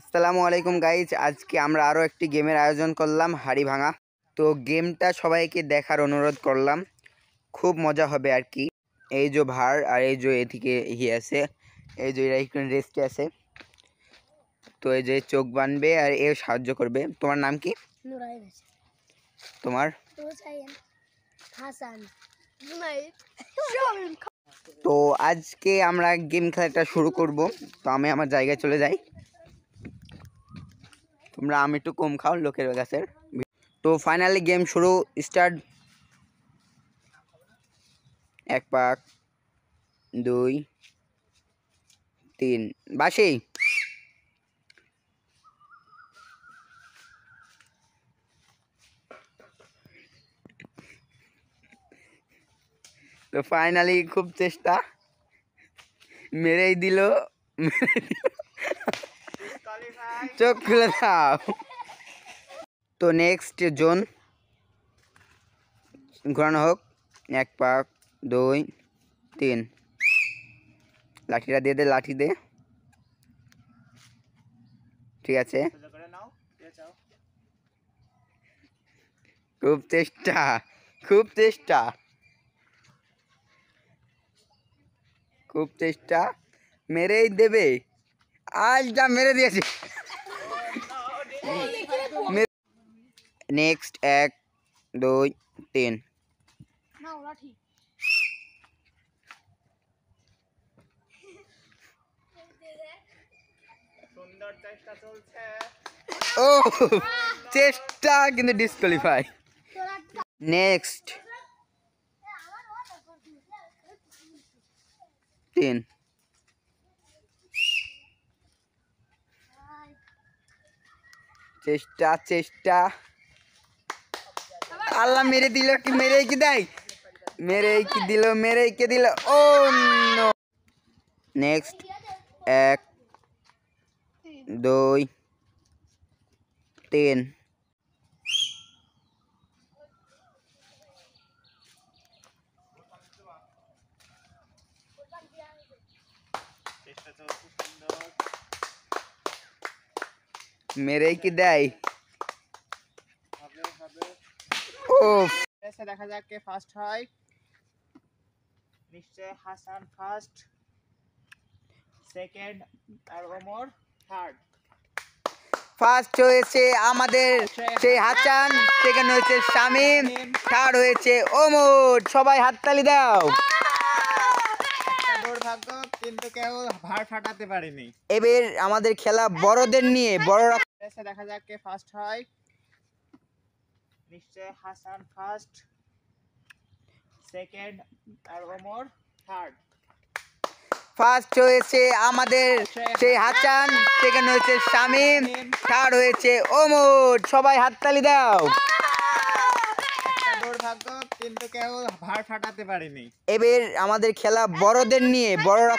আসসালামু আলাইকুম গাইজ, আজকে আমরা আরও একটি গেমের আয়োজন করলাম, হাড়ি ভাঙা। তো গেমটা সবাইকে দেখার অনুরোধ করলাম, খুব মজা হবে আর কি। এই যে ভার আর এই যে এদিকে আছে, এই যে এরা একটু রেস্টে আছে। তো এই যে চোখ বানবে আর এও সাহায্য করবে। তোমার নাম কি? তোমার? তো আজকে আমরা গেম খেলাটা শুরু করব। তো আমি আমার জায়গায় চলে যাই, তোমরা আমি একটু কম খাও লোকের গাছের। তো ফাইনালি গেম শুরু স্টার্ট। 1 পাক 2 3 বাসি। তো ফাইনালি খুব চেষ্টা, মেরেই দিল। চোখ খুলে দাও। তো নেক্সট জোন ঘোরানো হোক। 1 পাক 2 3 লাঠিটা দিয়ে দে, লাঠি দে। ঠিক আছে, খুব চেষ্টা, খুব চেষ্টা, খুব চেষ্টা। মেরেই দেবে, আজ যা মেরে দিয়েছে। নেক্সট 1 2 3 ও চেষ্টা কিন্তু ডিসকোয়ালিফাই। নেক্সট 3 চেষ্টা চেষ্টা। আল্লাহ মেরে দিল কি, মেরে কি দেয়, মেরে কি দিল, মেরে কি দিল। ও নো। নেক্সট 1 2 3 মেরে কি দেয়। ও দেখা যাক কে ফার্স্ট হয়। নিশ্চয় হাসান ফার্স্ট, সেকেন্ড আর ওমর থার্ড। ফার্স্ট হয়েছে আমাদের সেই হাসান, সেকেন্ড হয়েছে শামীম, থার্ড হয়েছে ওমর। সবাই হাততালি দাও। দুর্ভাগ্য, কিন্তু কেউ ভার ফাটাতে পারেনি। এবার আমাদের খেলা বড়দের নিয়ে, বড়রা। দেখা যাক কে ফার্স্ট হয়। নিশ্চয় হাসান ফার্স্ট, সেকেন্ড আর ওমর থার্ড। ফার্স্ট হয়েছে আমাদের সেই হাসান, সেকেন্ড হয়েছে শামীম, থার্ড হয়েছে ওমর। সবাই হাততালি দাও। দুর্ভাগ্য, কিন্তু কেউ ভার ফাটাতে পারেনি। এবার আমাদের খেলা বড়দের নিয়ে, বড়রা।